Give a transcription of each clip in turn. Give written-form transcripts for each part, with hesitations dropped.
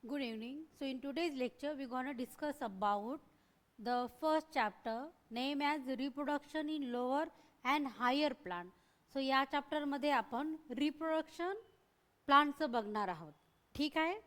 Good evening. So in today's lecture we're going to discuss about the first chapter named as reproduction in lower and higher plant. So या chapter मध्ये आपण reproduction plants बघणार आहोत. ठीक आहे?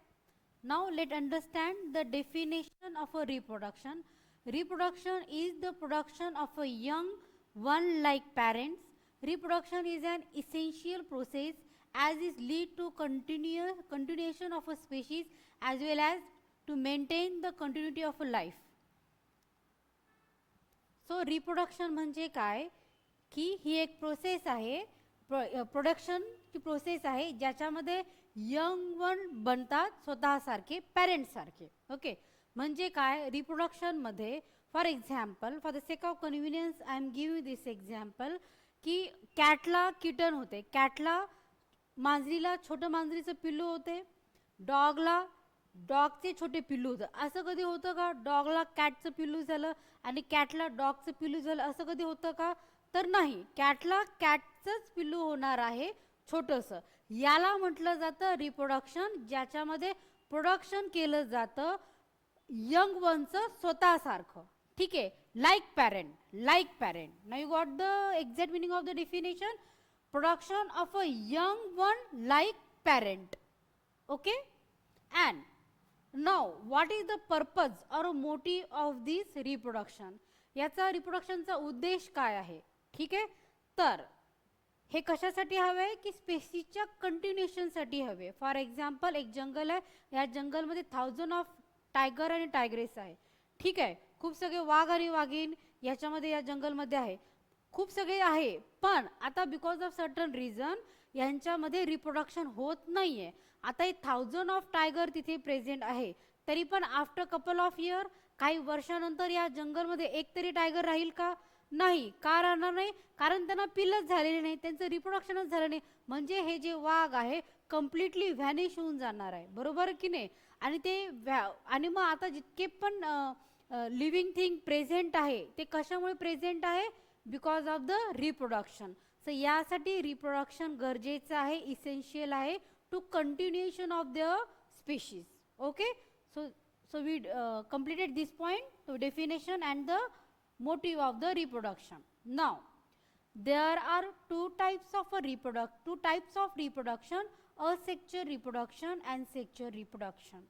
Now let understand the definition of a reproduction. Reproduction is the production of a young one like parents. Reproduction is an essential process as it lead to continuation of a species as well as to maintain the continuity of a life. So reproduction म्हणजे काय की ही एक process आहे, प्रोडक्शनची process आहे ज्याच्यामध्ये young one बनतात स्वतःसारखे पॅरेंट्ससारखे. Okay, म्हणजे काय रिप्रोडक्शनमध्ये for example for the sake of convenience I am giving this example की कॅटला किटन होते, कॅटला मांजरीला छोटं मांजरीचं पिल्लू होते, डॉगला डॉगचे छोटे पिल्लू होतं. असं कधी होतं का डॉगला कॅटचं पिल्लू झालं आणि कॅटला डॉगचं पिल्लू झालं, असं कधी होतं का? तर नाही, कॅटला कॅटचंच पिल्लू होणार आहे छोटंसं. याला म्हटलं जातं रिप्रोडक्शन, ज्याच्यामध्ये प्रोडक्शन केलं जातं यंग वनचं स्वतःसारखं. ठीक आहे, like parent, like parent. Now you got the exact meaning of the definition. Production of a young one like parent. Okay, and now what is the purpose or motive of this reproduction? याचा रिप्रोडक्शनचा उद्देश काय आहे? ठीक आहे, तर हे कशासाठी हवे की स्पेसीसच्या कंटिन्युएशनसाठी हवे. फॉर एक्झाम्पल एक जंगल आहे, या जंगलमध्ये 1000 ऑफ टायगर आणि टायग्रेस आहे. ठीक आहे, खूप सगळे वाघ आणि वाघीण याच्यामध्ये या जंगलमध्ये आहे, खूप सगळे आहे. पण आता बिकॉज ऑफ सर्टन रिझन यांच्यामध्ये रिप्रोडक्शन होत नाही आहे. आता हे 1000 ऑफ टायगर तिथे प्रेझेंट आहे, तरी पण आफ्टर कपल ऑफ इयर काही वर्षानंतर या जंगलमध्ये एक तरी टायगर राहील का? नाही. का राहणार नाही? कारण त्यांना पिल्लच झालेले नाही, त्यांचं रिप्रोडक्शनच झालं नाही. म्हणजे हे जे वाघ आहे कम्प्लिटली व्हॅनिश होऊन जाणार आहे. बरोबर की नाही? आणि ते आणि मग आता जितके पण लिव्हिंग थिंग प्रेझेंट आहे ते कशामुळे प्रेझेंट आहे? Because of the reproduction. So यासाठी रिप्रोडक्शन गरजेचं आहे, इसेन्शियल आहे to continuation of the species. Okay, so we completed this point, the definition and the motive of the reproduction. Now there are two types of reproduction, asexual reproduction and sexual reproduction.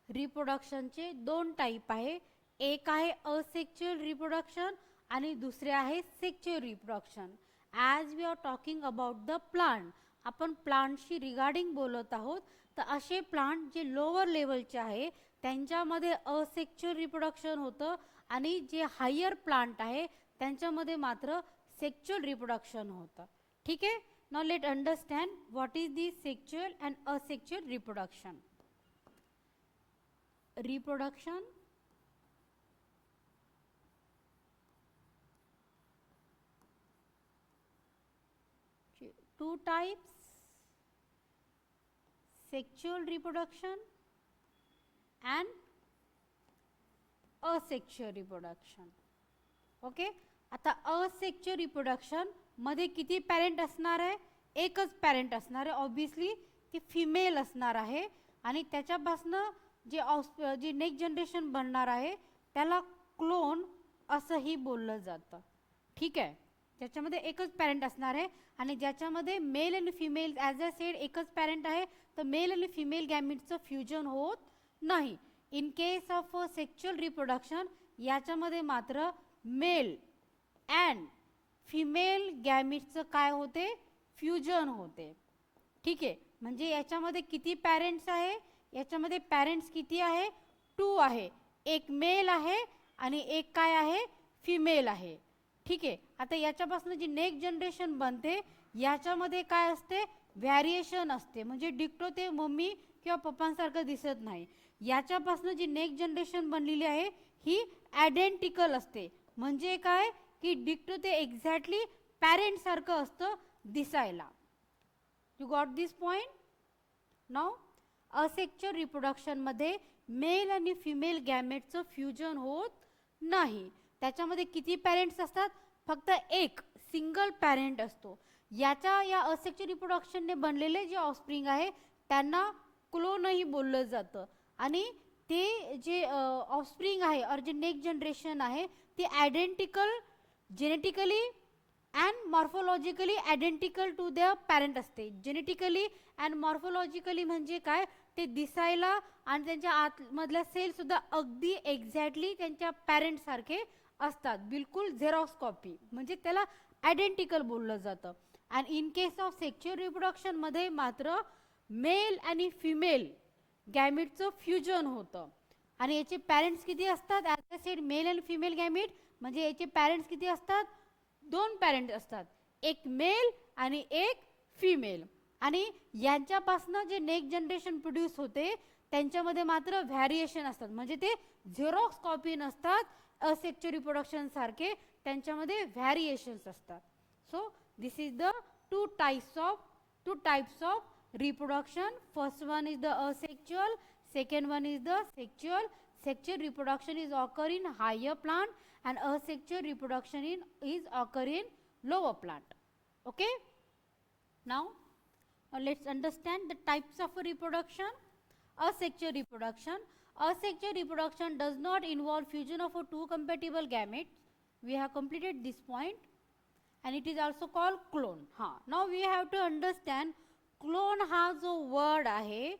रिप्रोडक्शनचे दोन type आहे, एक आहे असेक्च्युअल reproduction आणि दुसरे आहे sexual reproduction. As we are talking about the plant, आपण प्लांटशी regarding बोलत आहोत, तर असे प्लांट जे लोअर लेवलचे आहे त्यांच्यामध्ये असेक्च्युअल रिप्रोडक्शन होतं आणि जे हायर प्लांट आहे त्यांच्यामध्ये मात्र सेक्च्युअल रिप्रोडक्शन होतं. ठीक आहे, now let understand what is the sexual and asexual reproduction. Reproduction two types, sexual reproduction and asexual reproduction. Okay, आता असेक्च्युअल रिप्रोडक्शन मध्ये किती पॅरेंट असणार आहे? एकच पॅरेंट असणार आहे. ऑब्वियसली ती फिमेल असणार आहे आणि त्याच्यापासनं जे नेक्स्ट जनरेशन बनणार आहे त्याला क्लोन असंही बोललं जातं. ठीक आहे, ज्याच्यामध्ये एकच पॅरेंट असणार आहे आणि ज्याच्यामध्ये मेल आणि फिमेल ॲज अ सेड एकच पॅरेंट आहे, तर मेल आणि फिमेल गॅमिटचं फ्युजन होत नाही. In case of sexual reproduction याच्यामध्ये मात्र मेल अँड फिमेल गॅमिटचं काय होते? फ्युजन होते. ठीक आहे, म्हणजे याच्यामध्ये किती पॅरेंट्स आहे? याच्यामध्ये पॅरेंट्स किती आहे? 2 आहे. एक मेल आहे आणि एक काय आहे? फिमेल आहे. ठीक आहे, आता याच्यापासून जी नेक्स्ट जनरेशन बनते याच्यामध्ये काय असते? व्हॅरिएशन असते. म्हणजे डिक्टो ते मम्मी किंवा पप्पांसारखं दिसत नाही. याच्यापासून जी नेक्स्ट जनरेशन बनलेली आहे ही आयडेंटिकल असते. म्हणजे काय की डिक्टो ते एक्झॅक्टली पॅरेंटसारखं असतं दिसायला. You got this point? Now asexual रिप्रोडक्शनमध्ये मेल आणि फिमेल गॅमेटचं फ्युजन होत नाही. त्याच्यामध्ये किती पॅरेंट्स असतात? फक्त एक सिंगल पॅरेंट असतो. या असेक्च्युअल रिप्रोडक्शनने बनलेले जे ऑफस्प्रिंग आहे त्यांना क्लोनही बोललं जातं. आणि ते जे ऑफस्प्रिंग आहे और जे नेक्स्ट जनरेशन आहे ते identical genetically and morphologically identical to the parent असते. जेनेटिकली अँड मॉर्फोलॉजिकली म्हणजे काय, ते दिसायला आणि त्यांच्या आतमधल्या सेलसुद्धा अगदी एक्झॅक्टली त्यांच्या पॅरेंटसारखे असतात, बिलकुल झेरॉक्स कॉपी, म्हणजे त्याला आयडेंटिकल बोललं जातं. And in case of sexual रिप्रोडक्शनमध्ये मात्र मेल आणि फिमेल गॅमिटचं फ्युजन होतं. आणि याचे पॅरेंट्स किती असतात, as I said male and female gamete, म्हणजे याचे पॅरेंट्स किती असतात, 2 पॅरेंट असतात, एक मेल आणि एक फिमेल. आणि यांच्यापासून जे नेक्स्ट जनरेशन प्रोड्यूस होते त्यांच्यामध्ये मात्र व्हॅरिएशन असतात, म्हणजे ते झेरॉक्स कॉपी नसतात असेक्शुअल रिप्रोडक्शन सारखे, त्यांच्यामध्ये व्हॅरिएशन्स असतात. So this is the two types of reproduction. First one is the asexual, second one is the sexual. Sexual reproduction is occur in higher plant and asexual reproduction is occur in lower plant. Okay, now let's understand the types of reproduction. Asexual reproduction does not involve fusion of two compatible gametes. We have completed this point and it is also called clone. Now we have to understand clone हा जो word आहे,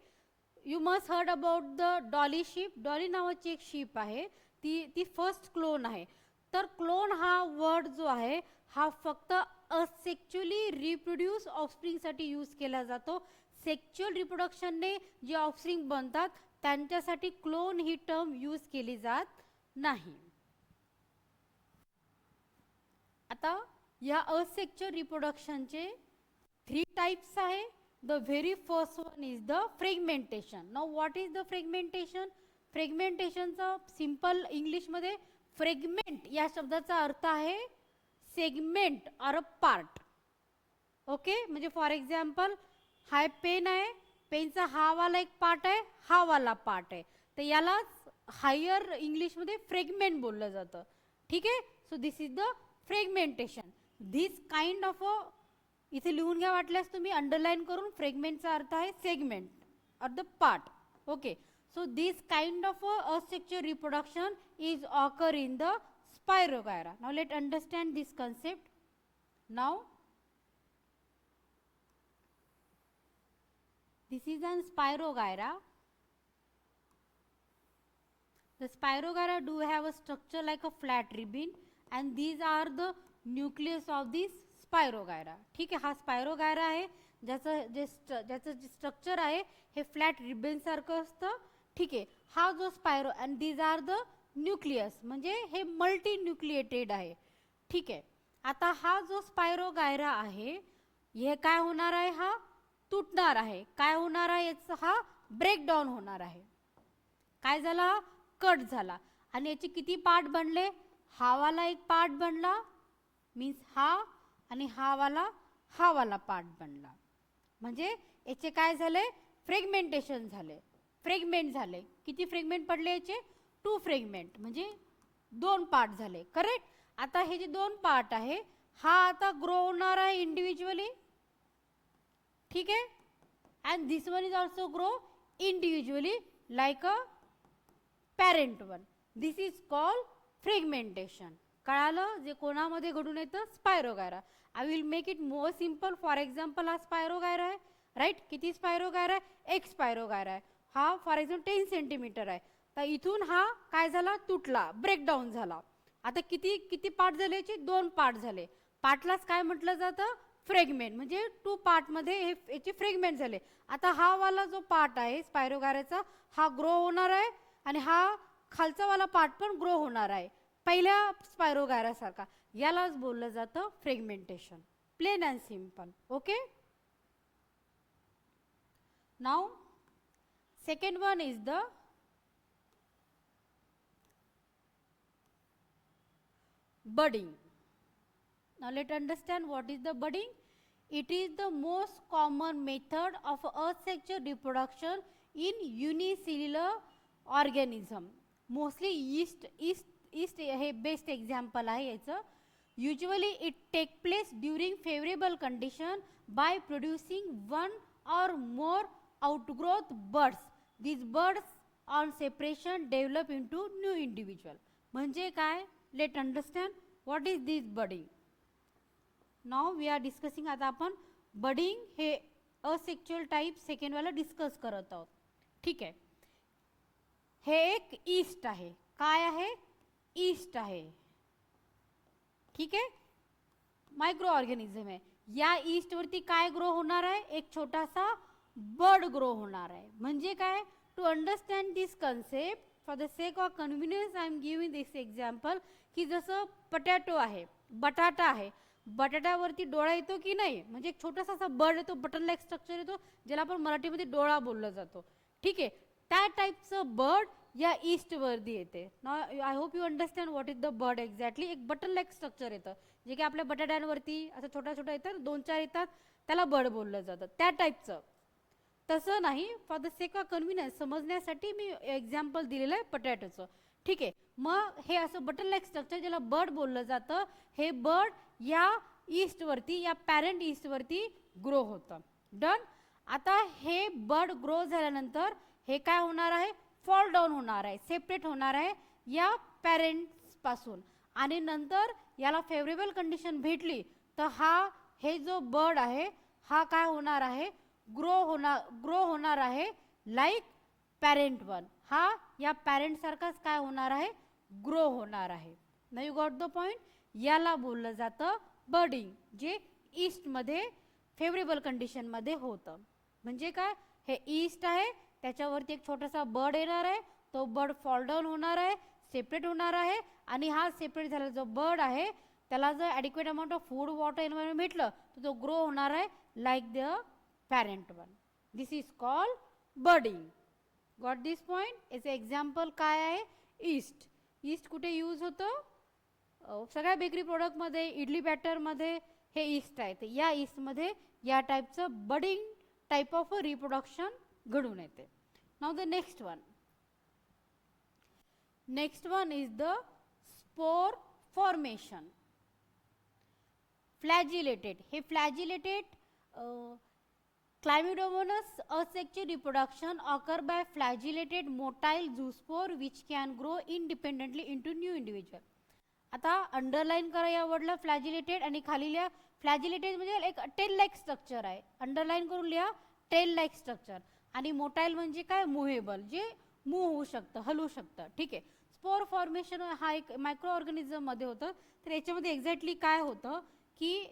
you must heard about the Dolly ship. Dolly नावाची एक ship आहे, ती first clone आहे. तर clone हा वर्ड जो आहे हा फक्त असेक्च्युअली रिप्रोड्यूस ऑफस्प्रिंगसाठी यूज केला जातो. सेक्च्युअल रिप्रोडक्शनने जे ऑफस्प्रिंग बनतात त्यांच्यासाठी क्लोन ही टर्म यूज केली जात नाही. आता या असेक्च्युअल रिप्रोडक्शनचे 3 टाइप्स आहे. The very first one is the fragmentation. Now what is the fragmentation? Fragmentation चा सिंपल इंग्लिश मध्ये फ्रेगमेंट या शब्दाचा अर्थ आहे सेगमेंट और अ पार्ट. ओके, म्हणजे फॉर एक्झाम्पल हा पेन आहे, पेनचा हा वाला एक पार्ट आहे, हा वाला पार्ट आहे, तर यालाच हायर इंग्लिश मध्ये फ्रेगमेंट बोललं जातं. ठीक आहे. So this is the fragmentation. This kind of a, इथे लिहून घ्या वाटल्यास तुम्ही अंडरलाइन करून, फ्रेगमेंटचा अर्थ आहे सेगमेंट और the part. Okay, so this kind of asexual reproduction is occur in the spirogyra. Now let understand this concept. Now this is an spirogyra. The spirogyra do have a structure like a flat ribbon and these are the nucleus of this spirogyra. ठीक आहे, हा spirogyra आहे ज्याचं जे structure आहे हे flat ribbon सारखं असतं. ठीक आहे, हा जो spiro and these are the nucleus, म्हणजे हे मल्टी न्यूक्लिएटेड आहे. ठीक आहे, आता हा जो स्पायरोगायरा आहे हे काय होणार आहे, हा तुटणार आहे. काय होणार आहे, याचा हा ब्रेकडाऊन होणार आहे. काय झाला, कट झाला. आणि याचे किती पार्ट बनले, हा वाला एक पार्ट बनला, मीन्स हा, आणि हा वाला पार्ट बनला. म्हणजे याचे काय झाले, फ्रेगमेंटेशन झाले, फ्रेगमेंट झाले. किती फ्रेगमेंट पडले याचे, 2 फ्रेगमेंट, म्हणजे 2 पार्ट झाले. करेक्ट. आता हे जे 2 पार्ट आहे हा आता ग्रो होणार आहे इंडिव्हिज्युअली. ठीक आहे, and this one is also grow individually like a parent one. This is called fragmentation. कळालं, जे कोणामध्ये घडून येतं, spirogyra. I will make it more simple. For example हा स्पायरोगायरा आहे, राईट. किती स्पायरोगायरा आहे, एक स्पायरोगायरा आहे. हा फॉर एक्झाम्पल 10 सेंटीमीटर आहे, तर इथून हा काय झाला, तुटला, ब्रेकडाऊन झाला. आता किती पार्ट झाले याचे, 2 पार्ट झाले. पार्टलाच काय म्हटलं जातं, फ्रेगमेंट, म्हणजे 2 पार्टमध्ये हे याचे फ्रेगमेंट झाले. आता हा वाला जो पार्ट आहे स्पायरोगायराचा हा ग्रो होणार आहे आणि हा खालचा वाला पार्ट पण ग्रो होणार आहे पहिल्या स्पायरोगायरा सारखा. यालाच बोललं जातं fragmentation. Plain and simple. Okay, now second one is the budding. Now let understand what is the budding. It is the most common method of asexual reproduction in unicellular organism. Mostly yeast हे best example आहे याचं. Usually it take place during favorable condition by producing one or more outgrowth buds. These buds on separation develop into new individual. म्हणजे काय? Let understand what is this budding. Now we are discussing. आता आपण budding हे असेक्चुअल type second वाला discuss करत आहोत. ठीक आहे. हे एक ईस्ट आहे. काय आहे? ईस्ट आहे. ठीक आहे. मायक्रो ऑर्गॅनिझम आहे. या ईस्ट वरती काय ग्रो होणार आहे? एक छोटासा बर्ड ग्रो होणार आहे. म्हणजे काय? To understand this concept for the sake of convenience I am giving this example. की जसं पटॅटो आहे, बटाटा आहे, बटाट्यावरती डोळा येतो की नाही, म्हणजे एक छोटासा असा बर्ड येतो, बटन लाईक स्ट्रक्चर येतो, ज्याला आपण मराठीमध्ये डोळा बोलला जातो. ठीक आहे. त्या टाईपचं बर्ड या ईस्ट वरती येते. Now I hope you understand what is the bird exactly. एक बटन लाईक स्ट्रक्चर येतं, जे की आपल्या बटाट्यांवरती असं छोटा छोटा येतात, 2-4 येतात, त्याला बर्ड बोललं जातं. त्या टाईपचं. तसं नाही, for the sake of convenience समजण्यासाठी मी एक्झाम्पल दिलेलं आहे पटॅटोचं. ठीक आहे. मग हे असं बटन लाईक स्ट्रक्चर ज्याला बर्ड बोललं जातं, हे बर्ड या ईस्टवरती, या पॅरेंट ईस्टवरती ग्रो होतं. डन. आता हे बर्ड ग्रो झाल्यानंतर हे काय होणार आहे? फॉल डाऊन होणार आहे, सेपरेट होणार आहे या पॅरेंट्स पासून. आणि नंतर याला फेवरेबल कंडिशन भेटली तर हे जो बर्ड आहे हा काय होणार आहे? ग्रो होणार आहे लाईक पॅरेंट वन. हा या पॅरेंट सारखाच काय होणार आहे? ग्रो होणार आहे. Now you got the point. याला बोललं जातं बर्डिंग, जे ईस्टमध्ये फेवरेबल कंडिशनमध्ये होतं. म्हणजे काय? हे ईस्ट आहे, त्याच्यावरती एक छोटासा बर्ड येणार आहे, तो बर्ड फॉल डाऊन होणार आहे, सेपरेट होणार आहे, आणि हा सेपरेट झालेला जो बर्ड आहे त्याला जर adequate amount of food, water, environment भेटलं तर तो ग्रो होणार आहे like the parent one. This is called budding. Got this point. याचं एक्झाम्पल काय आहे? ईस्ट. ईस्ट कुठे यूज होतं? सगळ्या बेकरी प्रोडक्टमध्ये, इडली बॅटरमध्ये हे ईस्ट आहे. तर या ईस्टमध्ये या टाईपचं बडिंग टाईप ऑफ रिप्रोडक्शन घडून येते. Now the next one. Next one is the spore formation. Flagellated. हे flagellated Chlamydomonas asexual reproduction occur by flagellated motile zoospore which can grow independently into new individual. आता underline करा या वर्डला फ्लॅजिलेटेड, आणि खाली लिहा फ्लॅजिलेटेड म्हणजे एक टेल लाईक स्ट्रक्चर आहे. अंडरलाईन करून लिहा टेल लाईक स्ट्रक्चर. आणि मोटाईल म्हणजे काय? मुव्हेबल, जे मूव्ह होऊ शकतं, हलू शकतं. ठीक आहे. स्पोर फॉर्मेशन हा एक मायक्रो ऑर्गॅनिझम मध्ये होतं. तर याच्यामध्ये एक्झॅक्टली काय होतं की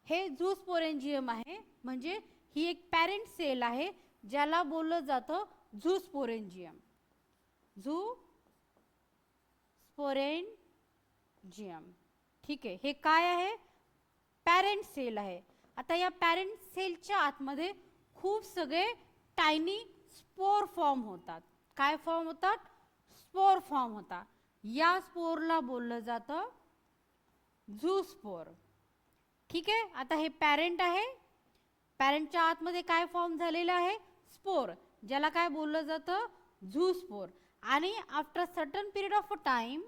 हे झूस्पोरेंजियम आहे, म्हणजे ही एक पॅरेंट सेल आहे ज्याला बोललं जातं झूस्पोरेंजियम. झूस्पोरेंजियम. ठीक आहे. हे काय आहे? पॅरेंट सेल आहे. आता या पॅरेंट सेलच्या आतमध्ये खूप सगळे टायनी स्पोर फॉर्म होतात. काय फॉर्म होतात? स्पोर फॉर्म होतात. या स्पोरला बोललं जातं झूस्पोर. ठीक आहे. आता हे पॅरेंट आहे, पॅरेंटच्या आतमध्ये काय फॉर्म झालेलं आहे? स्पोर, ज्याला काय बोललं जातं? झूस्पोर. आणि after certain period of time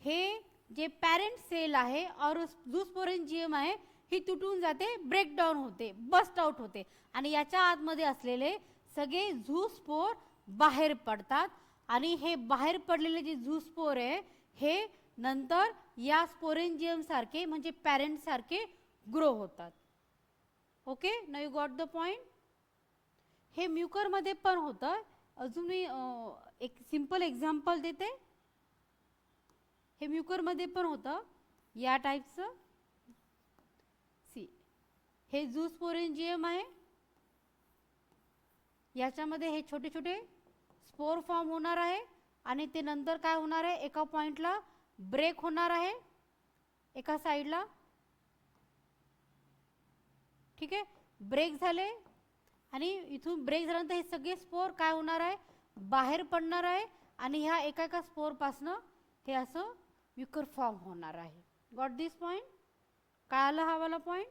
हे जे पॅरेंट सेल आहे और झूस्पोरेंजियम आहे ही तुटून जाते, ब्रेकडाऊन होते, बस्ट आउट होते, आणि याच्या आतमध्ये असलेले सगळे झूस्पोर बाहेर पडतात. आणि हे बाहेर पडलेले जे झूस्पोर आहे हे नंतर या स्पोरेंजियम सारखे म्हणजे पॅरेंट सारखे ग्रो होतात. Okay. Now you got the point. हे म्युकर मध्ये पण होतं. अजून मी एक सिंपल एक्झाम्पल देते. हे म्युकर मध्ये पण होतं या टाईपचं. सी, हे झूस्पोरेंजियम आहे, याच्यामध्ये हे छोटे छोटे स्पोर फॉर्म होणार आहे, आणि ते नंतर काय होणार आहे? एका पॉइंटला ब्रेक होणार आहे एका साईडला. ठीक आहे. ब्रेक झाले, आणि इथून ब्रेक झाल्यानंतर हे सगळे स्पोर काय होणार आहे? बाहेर पडणार आहे, आणि ह्या एका एका स्पोर पासनं हे असं म्युकर फॉर्म होणार आहे. Got this point. कळालं हा वाला पॉइंट?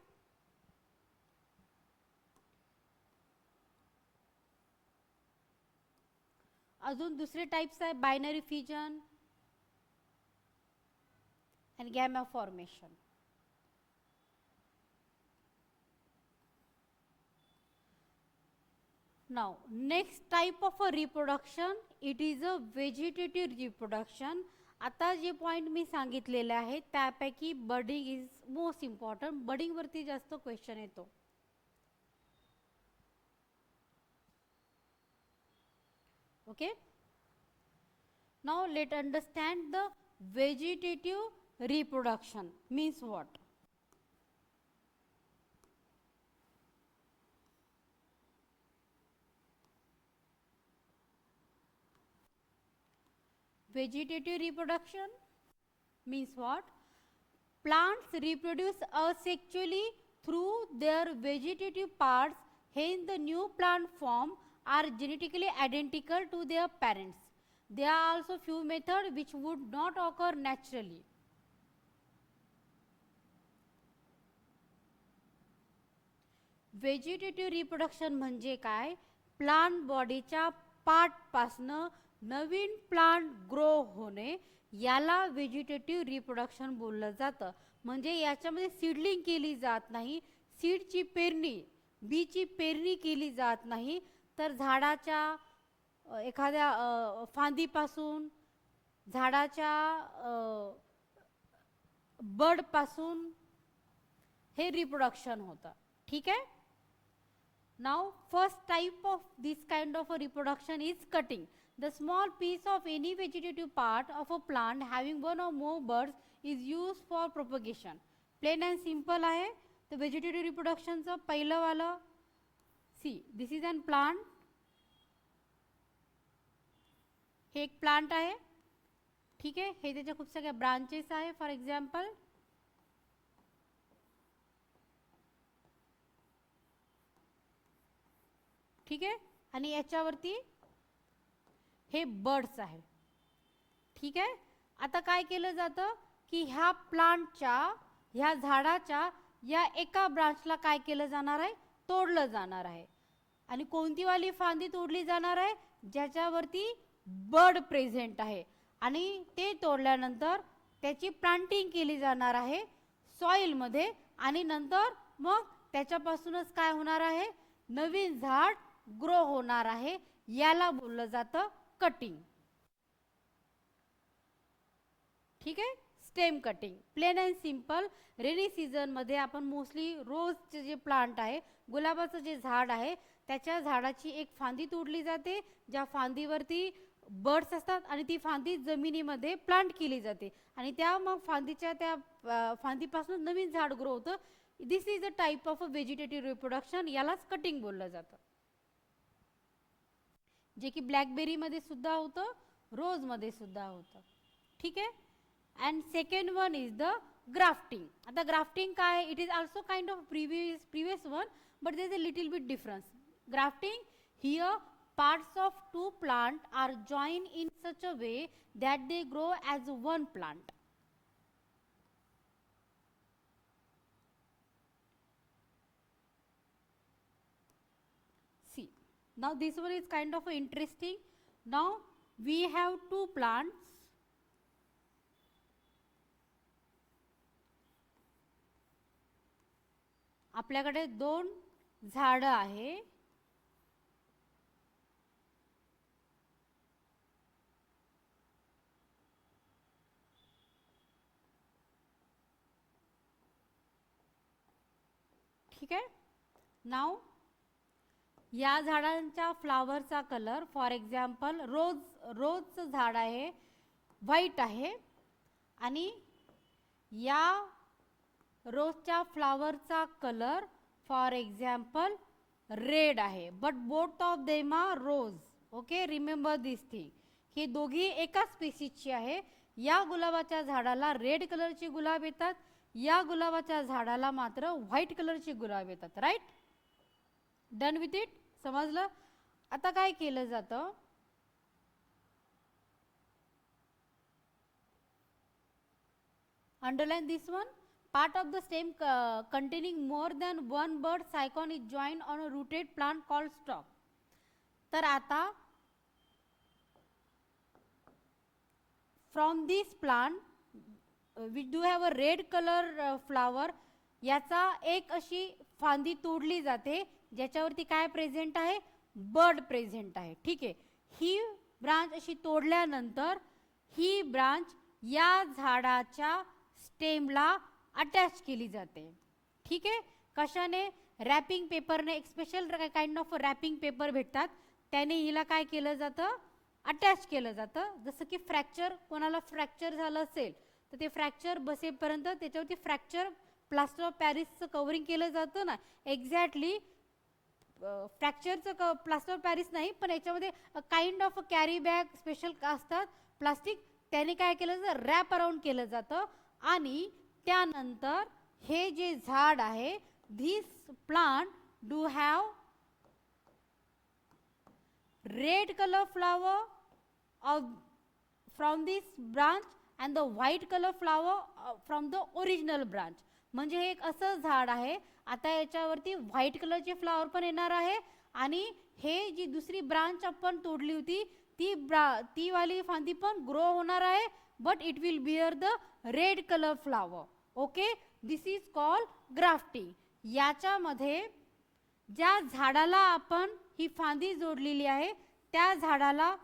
अजून दुसरे टाइप्स आहे binary fission and gamma formation. Now next type of a reproduction, it is a vegetative reproduction. आता जे पॉइंट मी सांगितलेले आहेत त्यापैकी budding is most important. Budding वरती जास्त क्वेश्चन येतो. Okay, now let understand the vegetative reproduction means what. Vegetative reproduction means what? Plants reproduce asexually through their vegetative parts, hence the new plant form are genetically identical to their parents. There are also few methods which would not occur naturally. Vegetative reproduction म्हणजे काय? Plant बॉडीच्या part पासनं नवीन plant grow होणे याला vegetative reproduction बोललं जातं. म्हणजे याच्यामध्ये सीडलिंग केली जात नाही, सीडची पेरणी, बीची पेरणी केली जात नाही, तर झाडाच्या एखाद्या फांदीपासून, झाडाच्या बडपासून हे रिप्रोडक्शन होतं. ठीक आहे. Now first type of this kind of a reproduction is cutting. The small piece of any vegetative part of a plant having one or more buds is used for propagation. Plain and simple आहे. तर vegetative reproduction चं पहिलं वालं, see this is an plant. हे एक plant आहे. ठीक आहे. हे त्याच्या खूप सगळ्या ब्रांचेस आहे. फॉर एक्झाम्पल ठीक आहे. आणि याच्यावरती हे बर्ड्स आहे. ठीक आहे. आता काय केलं जातं की ह्या प्लांटच्या, ह्या झाडाच्या या एका ब्रांचला काय केलं जाणार आहे, तोडलं जाणार आहे. आणि कोणती वाली फांदी तोडली जाणार आहे, ज्याच्यावरती बर्ड प्रेझेंट आहे. आणि ते तोडल्यानंतर त्याची प्लांटिंग केली जाणार आहे सॉइलमध्ये. आणि नंतर मग त्याच्यापासूनच काय होणार आहे, नवीन झाड ग्रो होणार आहे. याला बोललं जातं कटिंग. ठीक आहे. Stem cutting, plain and simple. Rainy season मध्ये आपण मोस्टली रोजचे जे प्लांट आहे, गुलाबाचं जे झाड आहे, त्याच्या झाडाची एक फांदी तोडली जाते, ज्या फांदीवरती बर्ड्स असतात, आणि ती फांदी जमिनीमध्ये प्लांट केली जाते, आणि त्या मग फांदीच्या त्या फांदीपासून नवीन झाड ग्रो होतं. This is a type of a vegetative reproduction. यालाच कटिंग बोललं जातं. जे की ब्लॅकबेरी मध्ये सुद्धा होतं, रोज मध्ये सुद्धा होतं. ठीक आहे. And second one is the grafting. आता ग्राफ्टिंग काय, it is also kind of previous one, but there is a little bit difference. Grafting, here parts of two plant are joined in such a way that they grow as one plant. See, now this one is kind of interesting. Now we have two plants. आपल्याकडे दोन झाड आहे. ठीक आहे. नाव या झाडांच्या फ्लावरचा colour, for example रोजचं झाड आहे, व्हाईट आहे, आणि या रोजच्या फ्लावरचा कलर फॉर एक्झाम्पल रेड आहे. But both of them are rose. Okay, remember this thing. हे दोघी एकाच स्पीसीजची आहे. या गुलाबाच्या झाडाला रेड कलरचे गुलाब येतात, या गुलाबाच्या झाडाला मात्र व्हाईट कलरचे गुलाब येतात. Right, done with it. समजलं. आता काय केलं जातं, underline this one. Part of the stem containing more than one bud cycon is joined on a rooted plant called stalk. तर आता from this plant which do have a red colour flower, याचा एक अशी फांदी तोडली जाते ज्याच्यावरती काय प्रेझेंट आहे, बर्ड प्रेझेंट आहे. ठीक आहे, ही ब्रांच अशी तोडल्यानंतर ही ब्रांच या झाडाच्या स्टेमला अटॅच केली जाते. ठीक आहे, कशाने, रॅपिंग पेपरने, एक special kind of wrapping paper भेटतात, त्याने हिला काय केलं जातं, अटॅच केलं जातं. जसं की फ्रॅक्चर, कोणाला फ्रॅक्चर झालं असेल तर ते फ्रॅक्चर बसेपर्यंत त्याच्यावरती फ्रॅक्चर प्लास्टर ऑफ पॅरिसचं कव्हरिंग केलं जातं ना, एक्झॅक्टली फ्रॅक्चरचं प्लास्टर ऑफ पॅरिस नाही, पण याच्यामध्ये kind of carry bag special असतात प्लास्टिक, त्याने काय केलं जातं, रॅप अराउंड केलं जातं. आणि त्यानंतर हे जे झाड आहे, this plant do have red colour flower from this branch and the white colour flower from the original branch. म्हणजे हे एक असं झाड आहे, आता याच्यावरती व्हाईट कलरचे फ्लावर पण येणार आहे आणि हे जी दुसरी ब्रांच आपण तोडली होती ती वाली फांदी पण ग्रो होणार आहे, but it will bear the red colour flower. Okay, this is called grafting. याच्यामध्ये ज्या झाडाला आपण ही फांदी जोडलेली आहे त्या झाडाला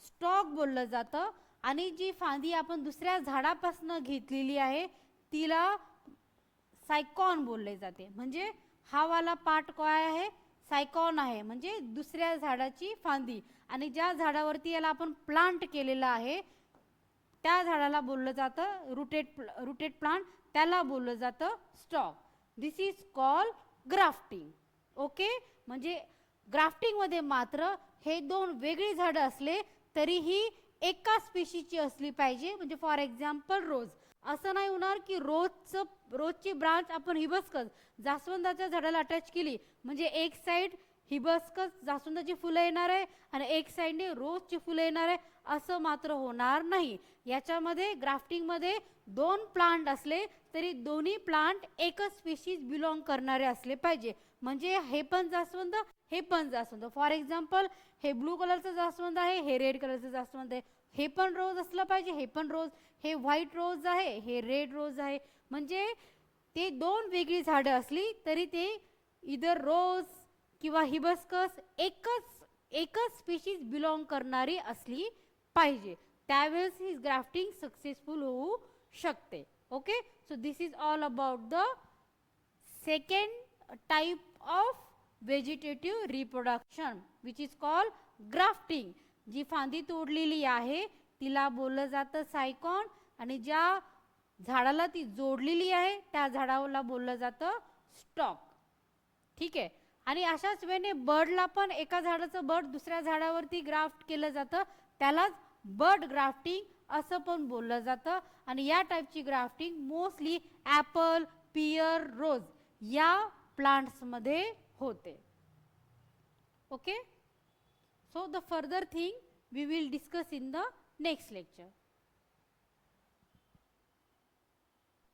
स्टॉक बोललं जातं आणि जी फांदी आपण दुसऱ्या झाडापासून घेतलेली आहे तिला सायकॉन बोलले जाते. म्हणजे हा वाला पार्ट काय आहे, सायकॉन आहे, म्हणजे दुसऱ्या झाडाची फांदी. आणि ज्या झाडावरती याला आपण प्लांट केलेला आहे त्या झाडाला बोललं जातं रुटेड प्लांट, त्याला बोललं जातं stock. This is called grafting. Okay, म्हणजे ग्राफ्टिंग मध्ये मात्र हे दोन वेगळी झाडं असले तरीही एका स्पीशीची असली पाहिजे. म्हणजे फॉर एक्झाम्पल रोज, असं नाही होणार की रोजची ब्रांच आपण हिबस्कस जास्वंदाच्या झाडाला अटॅच केली म्हणजे एक साइड हिबस्कस जास्वंदाची फुलं येणार आहे आणि एक साइडने रोजची फुलं येणार आहे, असं मात्र होणार नाही. याच्यामध्ये ग्राफ्टिंगमध्ये दोन प्लांट असले तरी दोन्ही प्लांट एकच स्पीशीज बिलॉंग करणारे असले पाहिजे. म्हणजे हे पण जास्वंद, हे पण जास्वंद. फॉर एक्झाम्पल हे ब्लू कलरचं जास्वंद आहे, हे रेड कलरचं जास्वंद आहे, हे पण रोज असलं पाहिजे, हे पण रोज, हे व्हाईट रोज आहे, हे रेड रोज आहे. म्हणजे ते दोन वेगळी झाडं असली तरी ते इधर रोज किंवा हिबस्कस एकच स्पीशीज बिलॉंग करणारी असली पाहिजे, त्यावेळेस ही ग्राफ्टिंग सक्सेसफुल होऊ शकते. Okay, so this is all about the second type of vegetative reproduction which is called grafting. जी फांदी तोडलेली आहे तिला बोललं जातं सायकॉन आणि ज्या झाडाला ती जोडलेली आहे त्या झाडाला बोललं जातं स्टॉक. ठीक आहे, आणि अशाच वेळेने बर्डला पण एका झाडाचं बर्ड दुसऱ्या झाडावरती ग्राफ्ट केलं जातं, त्यालाच बर्ड ग्राफ्टिंग असं पण बोललं जातं. आणि या टाईपची ग्राफ्टिंग मोस्टली ॲपल, पियर, रोज या प्लांट्समध्ये होते. Okay, so the further thing we will discuss in the next lecture.